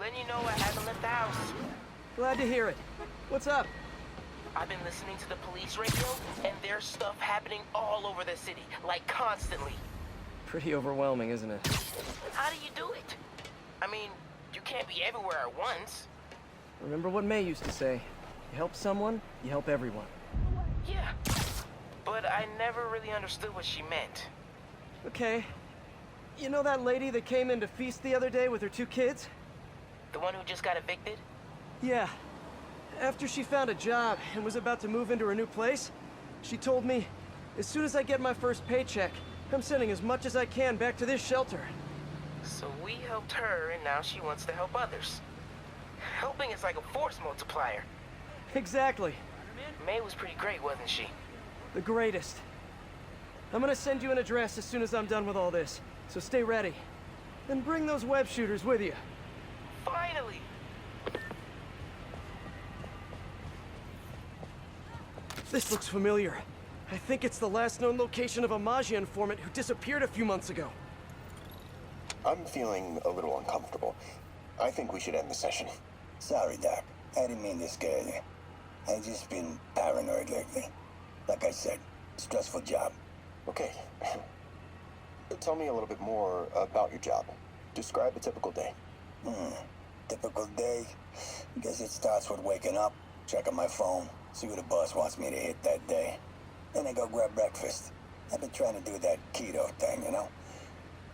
letting you know I haven't left the house. Glad to hear it. What's up? I've been listening to the police radio, and there's stuff happening all over the city, like constantly. Pretty overwhelming, isn't it? How do you do it? I mean, you can't be everywhere at once. Remember what May used to say. You help someone, you help everyone. Yeah, but I never really understood what she meant. Okay. You know that lady that came in to feast the other day with her 2 kids? The one who just got evicted? Yeah. After she found a job and was about to move into her new place, she told me, as soon as I get my first paycheck, I'm sending as much as I can back to this shelter. So we helped her, and now she wants to help others. Helping is like a force multiplier. Exactly. May was pretty great, wasn't she? The greatest. I'm gonna send you an address as soon as I'm done with all this, so stay ready. And bring those web shooters with you. Finally! This looks familiar. I think it's the last known location of a Maggia informant who disappeared a few months ago. I'm feeling a little uncomfortable. I think we should end the session. Sorry, Doc. I didn't mean to scare you. I've just been paranoid lately. Like I said, stressful job. Okay. Tell me a little bit more about your job. Describe a typical day. Typical day? Guess it starts with waking up, checking my phone, see who the boss wants me to hit that day. Then I go grab breakfast. I've been trying to do that keto thing, you know?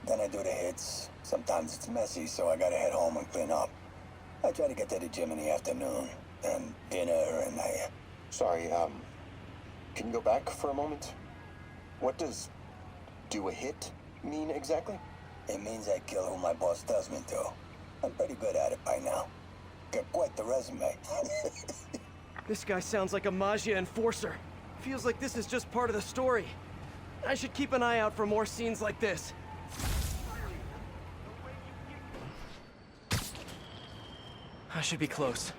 Then I do the hits. Sometimes it's messy, so I gotta head home and clean up. I try to get to the gym in the afternoon, and dinner, and Sorry, can you go back for a moment? What does do a hit mean exactly? It means I kill who my boss tells me to. I'm pretty good at it by now. Got quite the resume. This guy sounds like a Maggia enforcer. Feels like this is just part of the story. I should keep an eye out for more scenes like this. I should be close.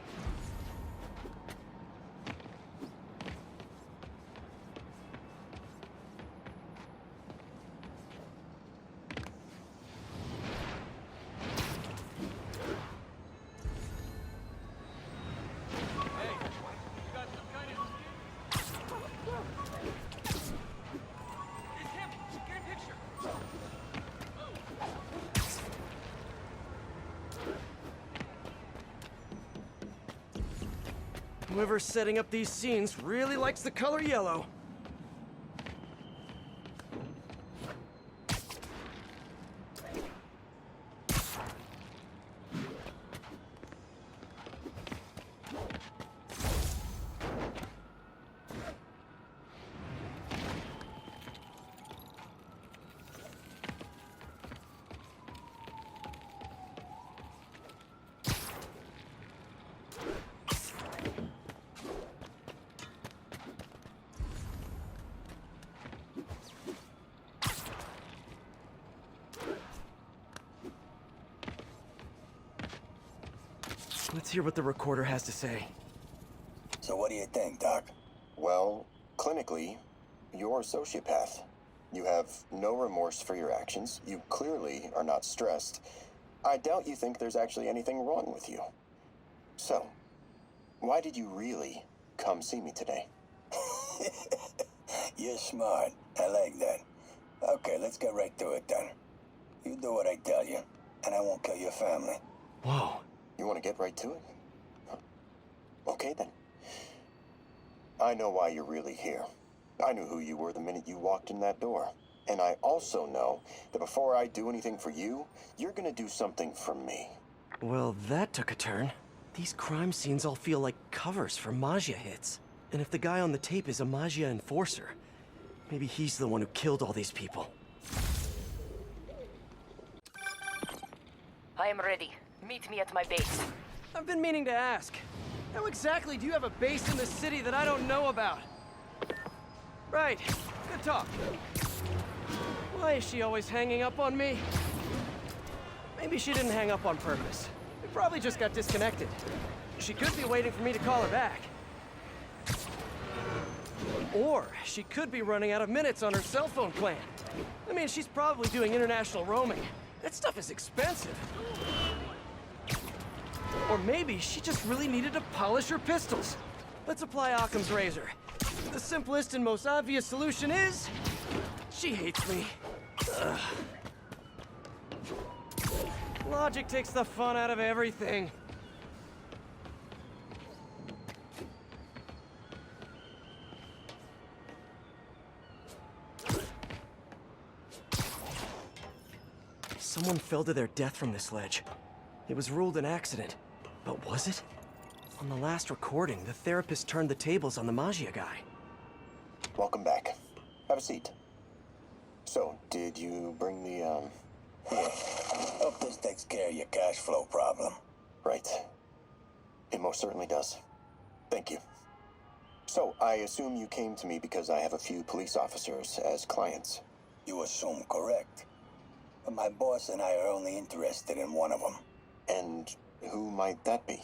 Whoever's setting up these scenes really likes the color yellow. Let's hear what the recorder has to say. So what do you think, Doc? Well, clinically, you're a sociopath. You have no remorse for your actions. You clearly are not stressed. I doubt you think there's actually anything wrong with you. So, why did you really come see me today? You're smart. I like that. Okay, let's get right to it then. You do what I tell you, and I won't kill your family. Whoa. You want to get right to it? Okay, then. I know why you're really here. I knew who you were the minute you walked in that door. And I also know that before I do anything for you, you're gonna do something for me. Well, that took a turn. These crime scenes all feel like covers for Maggia hits. And if the guy on the tape is a Maggia enforcer, maybe he's the one who killed all these people. I am ready. Meet me at my base. I've been meaning to ask. How exactly do you have a base in the city that I don't know about? Right. Good talk. Why is she always hanging up on me? Maybe she didn't hang up on purpose. We probably just got disconnected. She could be waiting for me to call her back. Or she could be running out of minutes on her cell phone plan. I mean, she's probably doing international roaming. That stuff is expensive. Or maybe she just really needed to polish her pistols. Let's apply Occam's razor. The simplest and most obvious solution is... she hates me. Ugh. Logic takes the fun out of everything. Someone fell to their death from this ledge. It was ruled an accident. But was it? On the last recording, the therapist turned the tables on the Magia guy. Welcome back. Have a seat. So, did you bring the, Yeah. Hope this takes care of your cash flow problem. Right. It most certainly does. Thank you. So, I assume you came to me because I have a few police officers as clients. You assume correct. But my boss and I are only interested in one of them. And who might that be?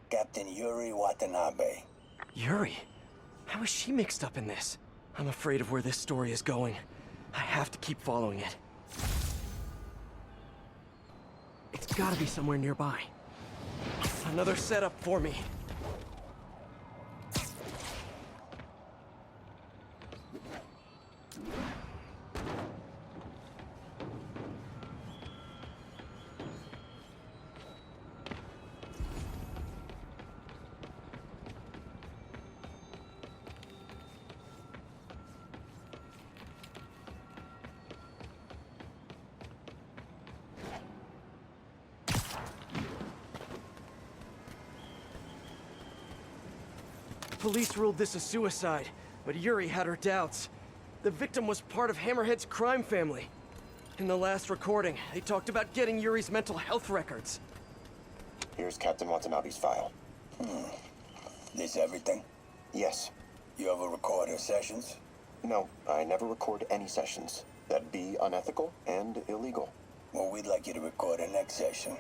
Captain Yuri Watanabe. Yuri? How is she mixed up in this? I'm afraid of where this story is going. I have to keep following it. It's gotta be somewhere nearby. Another setup for me. Police ruled this a suicide, but Yuri had her doubts. The victim was part of Hammerhead's crime family. In the last recording, they talked about getting Yuri's mental health records. Here's Captain Watanabe's file. This everything? Yes. You ever record her sessions? No, I never record any sessions. That'd be unethical and illegal. Well, we'd like you to record her next session.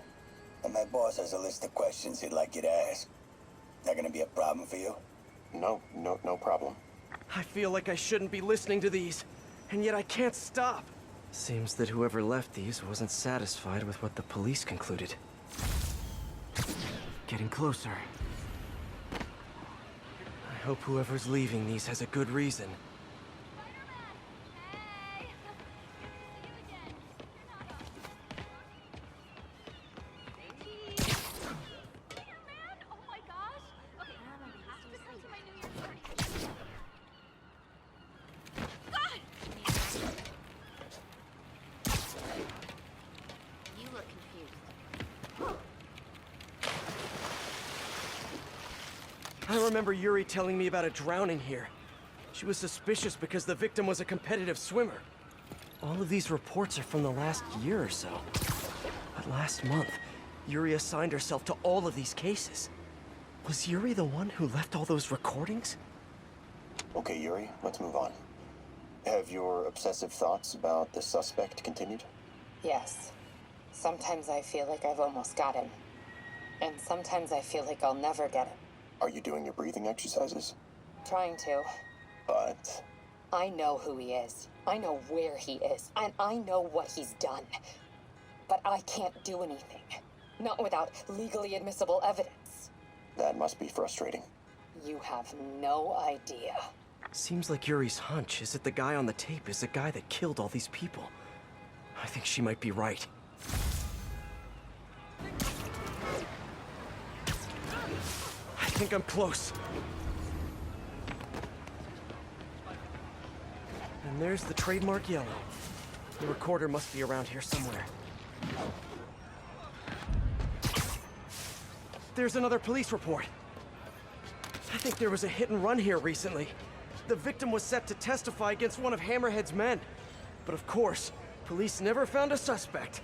And my boss has a list of questions he'd like you to ask. That gonna be a problem for you? No problem. I feel like I shouldn't be listening to these, and yet I can't stop. Seems that whoever left these wasn't satisfied with what the police concluded. Getting closer. I hope whoever's leaving these has a good reason. I remember Yuri telling me about a drowning here. She was suspicious because the victim was a competitive swimmer. All of these reports are from the last year or so. But last month, Yuri assigned herself to all of these cases. Was Yuri the one who left all those recordings? Okay, Yuri, let's move on. Have your obsessive thoughts about the suspect continued? Yes. Sometimes I feel like I've almost got him. And sometimes I feel like I'll never get him. Are you doing your breathing exercises? Trying to. But... I know who he is. I know where he is. And I know what he's done. But I can't do anything. Not without legally admissible evidence. that must be frustrating. You have no idea. Seems like Yuri's hunch is that the guy on the tape is the guy that killed all these people. I think she might be right. I think I'm close. And there's the trademark yellow. The recorder must be around here somewhere. There's another police report. I think there was a hit and run here recently. The victim was set to testify against one of Hammerhead's men. But of course, police never found a suspect.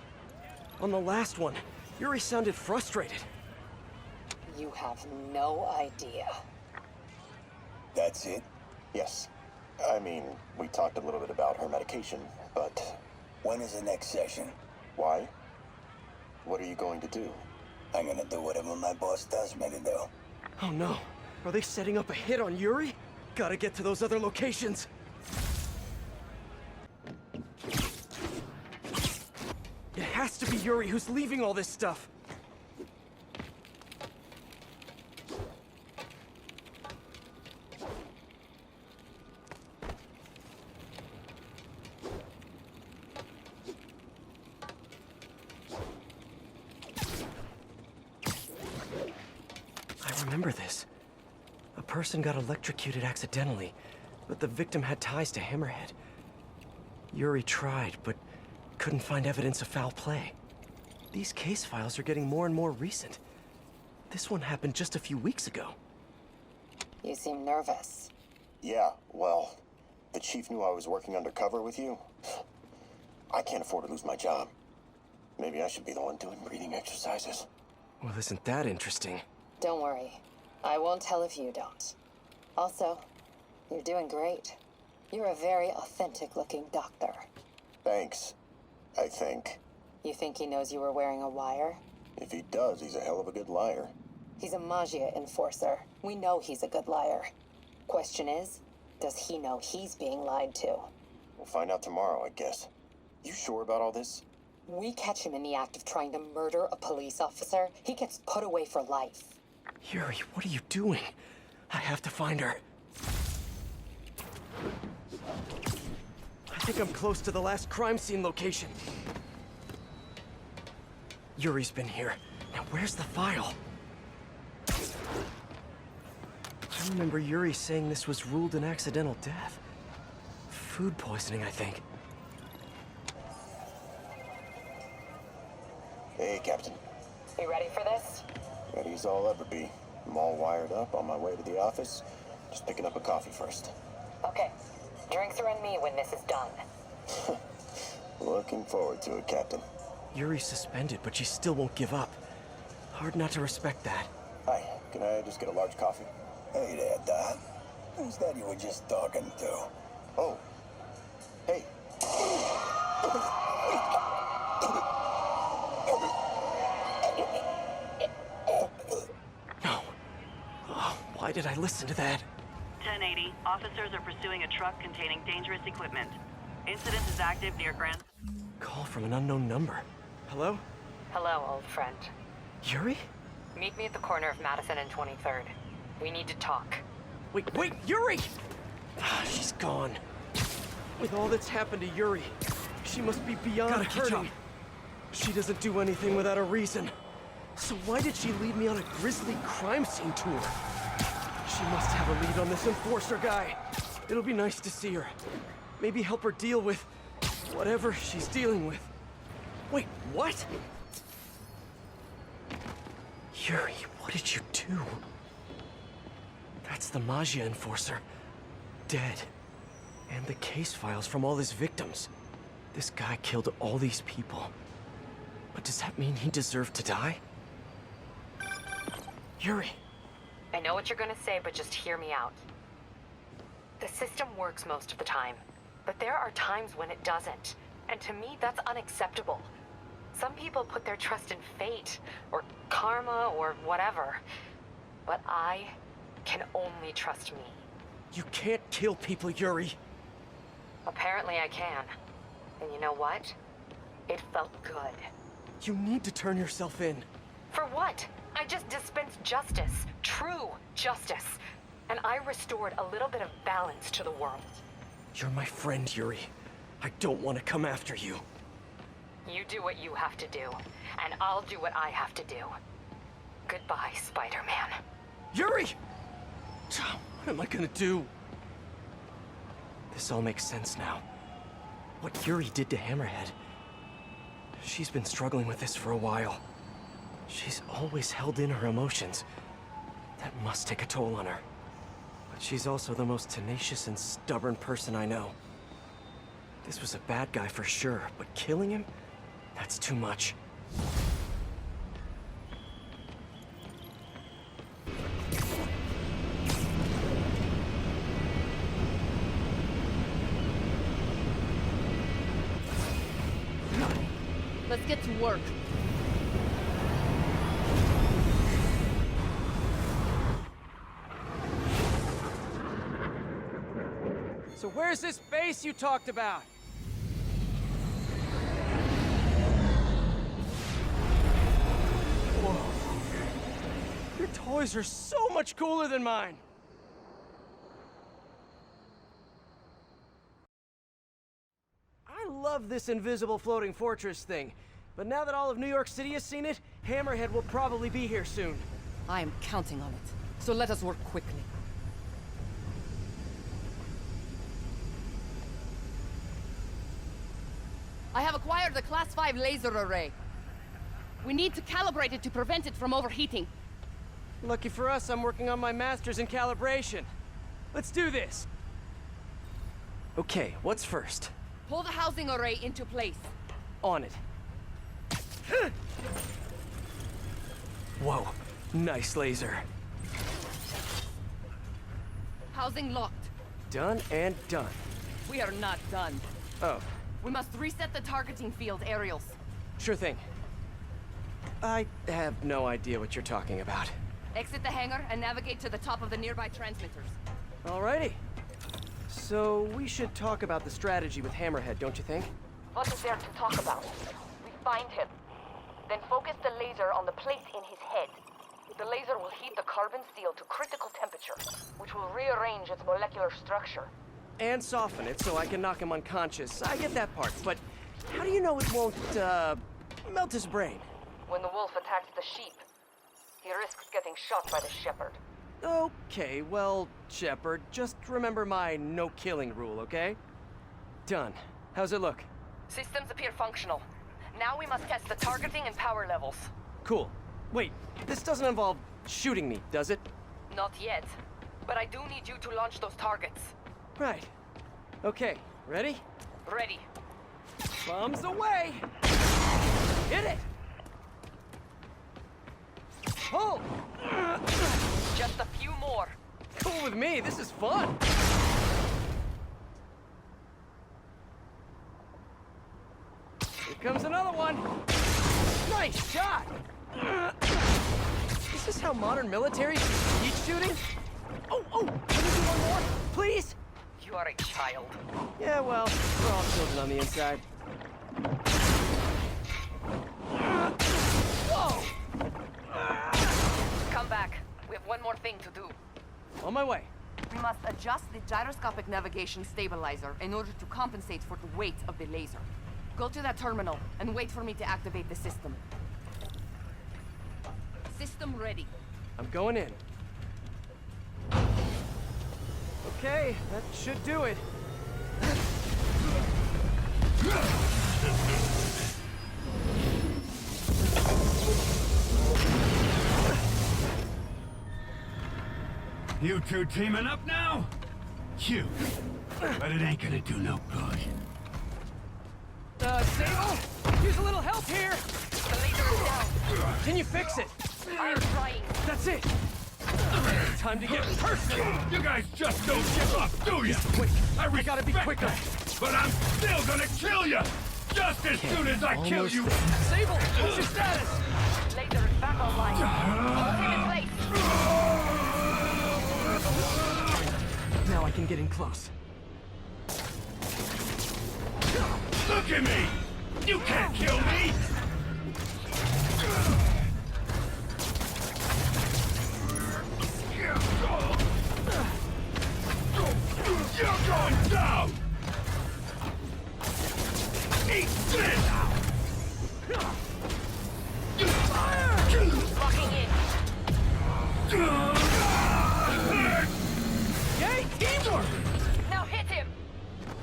On the last one, Yuri sounded frustrated. You have no idea. That's it? Yes. I mean, we talked a little bit about her medication, but... When is the next session? Why? What are you going to do? I'm gonna do whatever my boss tells me to do. Oh no. Are they setting up a hit on Yuri? Gotta get to those other locations. It has to be Yuri who's leaving all this stuff. remember this. A person got electrocuted accidentally, but the victim had ties to Hammerhead. Yuri tried, but couldn't find evidence of foul play. These case files are getting more and more recent. This one happened just a few weeks ago. You seem nervous. Yeah, well, the chief knew I was working undercover with you. I can't afford to lose my job. Maybe I should be the one doing breathing exercises. Well, isn't that interesting? Don't worry. I won't tell if you don't. Also, you're doing great. You're a very authentic-looking doctor. Thanks, I think. You think he knows you were wearing a wire? If he does, he's a hell of a good liar. He's a Magia enforcer. We know he's a good liar. Question is, does he know he's being lied to? We'll find out tomorrow, I guess. You sure about all this? We catch him in the act of trying to murder a police officer, he gets put away for life. Yuri, what are you doing? I have to find her. I think I'm close to the last crime scene location. Yuri's been here. Now where's the file? I remember Yuri saying this was ruled an accidental death. Food poisoning, I think. Hey, Captain. You ready for this? Ready as I'll ever be. I'm all wired up on my way to the office. Just picking up a coffee first. Okay. Drinks are on me when this is done. Looking forward to it, Captain. Yuri's suspended, but she still won't give up. Hard not to respect that. Hi, can I just get a large coffee? Hey there, Dot. Who's that you were just talking to? Oh. Hey. No. Oh, why did I listen to that? 1080. Officers are pursuing a truck containing dangerous equipment. Incident is active near Grand... Call from an unknown number. Hello? Hello, old friend. Yuri? Meet me at the corner of Madison and 23rd. We need to talk. Wait, Yuri! Ah, she's gone. With all that's happened to Yuri, she must be beyond hurting. She doesn't do anything without a reason. So why did she lead me on a grisly crime scene tour? She must have a lead on this enforcer guy. It'll be nice to see her. Maybe help her deal with whatever she's dealing with. Wait, what? Yuri, what did you do? That's the Magia enforcer. Dead. And the case files from all his victims. This guy killed all these people. But does that mean he deserved to die? Yuri. I know what you're gonna say, but just hear me out. The system works most of the time, but there are times when it doesn't. And to me, that's unacceptable. Some people put their trust in fate, or karma, or whatever. But I can only trust me. You can't kill people, Yuri. Apparently I can. And you know what? It felt good. You need to turn yourself in. For what? I just dispensed justice. True justice. And I restored a little bit of balance to the world. You're my friend, Yuri. I don't want to come after you. You do what you have to do, and I'll do what I have to do. Goodbye, Spider-Man. Yuri! What am I gonna do? This all makes sense now. What Yuri did to Hammerhead. She's been struggling with this for a while. She's always held in her emotions. That must take a toll on her. But she's also the most tenacious and stubborn person I know. This was a bad guy for sure, but killing him? That's too much. Let's get to work. So where's this base you talked about? Whoa. Your toys are so much cooler than mine. I love this invisible floating fortress thing, but now that all of New York City has seen it, Hammerhead will probably be here soon. I am counting on it. So let us work quickly. I have acquired a Class 5 laser array. We need to calibrate it to prevent it from overheating. Lucky for us, I'm working on my master's in calibration. Let's do this! Okay, what's first? Pull the housing array into place. On it. Whoa, nice laser. Housing locked. Done and done. We are not done. Oh, We must reset the targeting field aerials. sure thing. I have no idea what you're talking about. Exit the hangar and navigate to the top of the nearby transmitters. Alrighty. So, we should talk about the strategy with Hammerhead, don't you think? What is there to talk about? We find him. Then focus the laser on the place in his head. The laser will heat the carbon steel to critical temperature, which will rearrange its molecular structure. And soften it so I can knock him unconscious. I get that part, but how do you know it won't, melt his brain? When the wolf attacks the sheep, he risks getting shot by the shepherd. Okay, well, Shepard, just remember my no-killing rule, okay? Done. How's it look? Systems appear functional. Now we must test the targeting and power levels. Cool. Wait, this doesn't involve shooting me, does it? Not yet, but I do need you to launch those targets. Right. Okay, ready? Ready. Bombs away! Hit it! Pull! Just a few more. Cool with me, this is fun! Here comes another one! Nice shot! Is this how modern militaries teach shooting? Oh, can you do one more? Please? You are a child. Yeah, well, we're all children on the inside. Whoa! Come back. We have one more thing to do. On my way. We must adjust the gyroscopic navigation stabilizer in order to compensate for the weight of the laser. Go to that terminal and wait for me to activate the system. System ready. I'm going in. Okay, that should do it. You two teaming up now? Cute. But it ain't gonna do no good. Sable? Use a little help here! The laser is down. Can you fix it? I am trying. That's it! Time to get personal! You guys just don't give up, do ya? Quick! I gotta be respect quicker! that, but I'm still gonna kill you! Just as soon as I kill you! Sable, what's your status? Laser is back online. Hold him in place. Now I can get in close. Look at me! You can't kill me! You're going down! Eat this! Locking in. Yay, teamwork! Now hit him.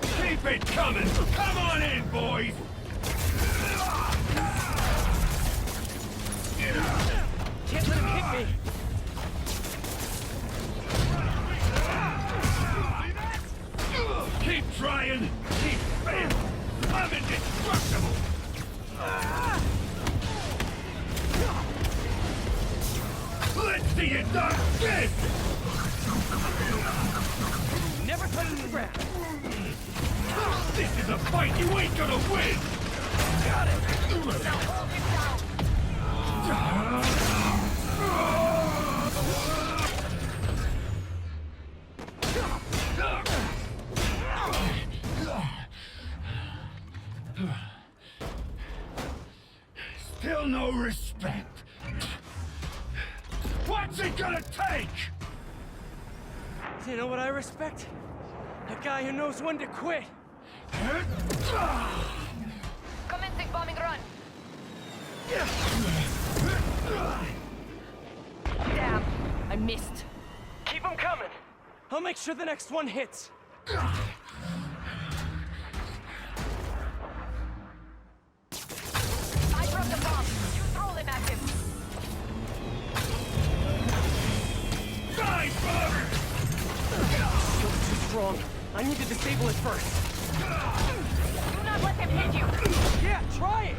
Keep it coming! Come on in, boys! Can't let him hit me! Keep trying! Keep failing! I'm indestructible! Let's see you done this! Never touch the ground! This is a fight you ain't gonna win! Got it! Now hold him down. Still no respect. What's it gonna take? You know what I respect? A guy who knows when to quit! Commencing bombing run. Damn. I'm missed. Keep them coming. I'll make sure the next one hits. I dropped the bomb. You throw them at him. Die, bug! Shield's too strong. I need to disable it first. Do not let them hit you. Yeah, try it!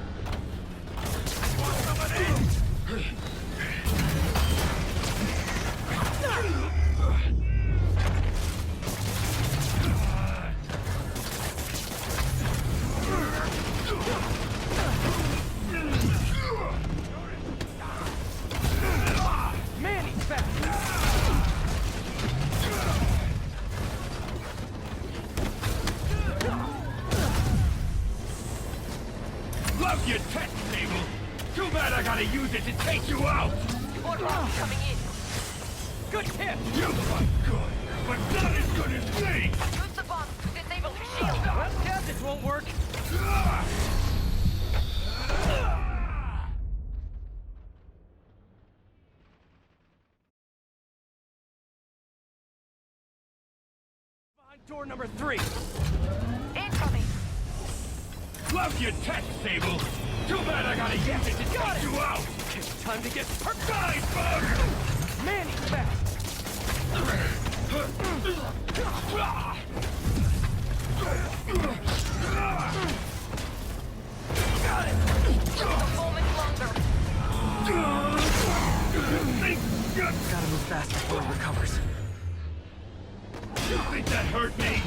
Want some of this? Man, he's fast! Love your tech table. Too bad I gotta use it to take you out. More bombs coming in. Good hit! You fight good, but not as good as me. Use the bomb to disable his shield. Well, gadgets won't work. Behind door number 3. Incoming. Love your tech table. Too bad I gotta use it to take you out. It's time to get hurt. Die, bug! Man, he's fast! Got it! A moment longer. Gotta move fast before he recovers. You think that hurt me?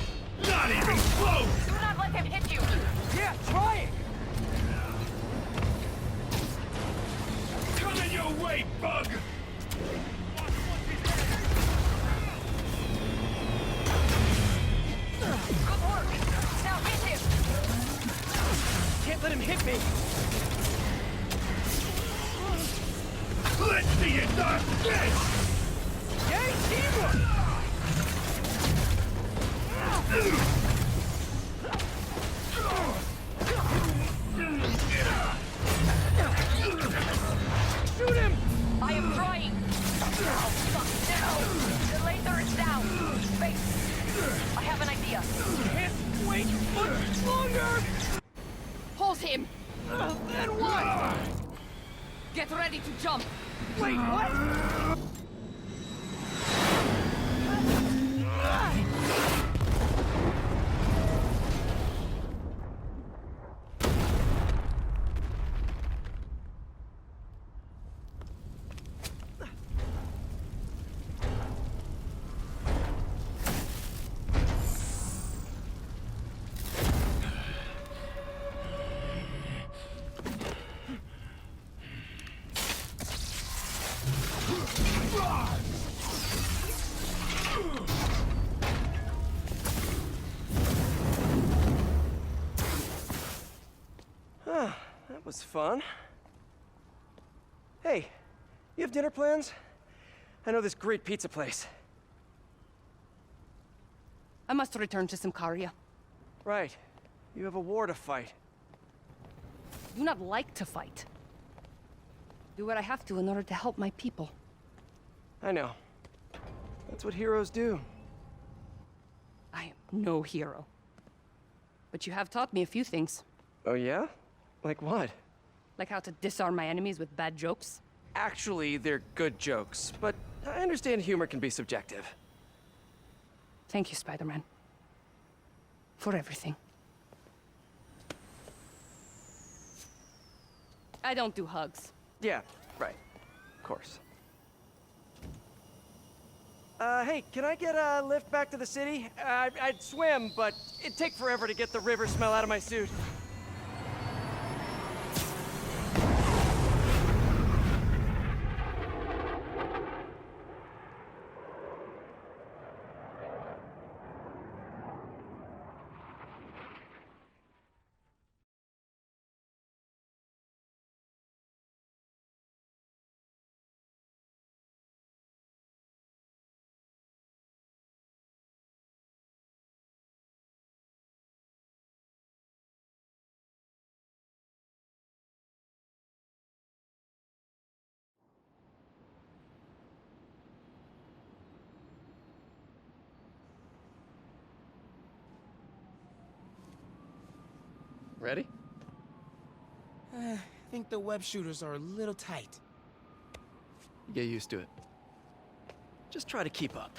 Not even close! Do not let him hit you. Yeah, try it! Coming your way, bug! Good work. Now hit him. Can't let him hit me! Let's see you done this! Yay, teamwork! Shoot him! I am trying. Oh, fuck, no. The laser is down. Wait. I have an idea. Can't wait much longer! Hold him. Then what? Get ready to jump. Wait, what? That was fun. Hey, you have dinner plans? I know this great pizza place. I must return to Simcaria. Right. You have a war to fight. I do not like to fight. Do what I have to in order to help my people. I know. That's what heroes do. I am no hero. But you have taught me a few things. Oh yeah? Like what? Like how to disarm my enemies with bad jokes. Actually, they're good jokes, but I understand humor can be subjective. Thank you, Spider-Man. For everything. I don't do hugs. Yeah, right. Of course. Hey, can I get a lift back to the city? I'd swim, but it'd take forever to get the river smell out of my suit. Ready? I think the web shooters are a little tight. Get used to it. Just try to keep up.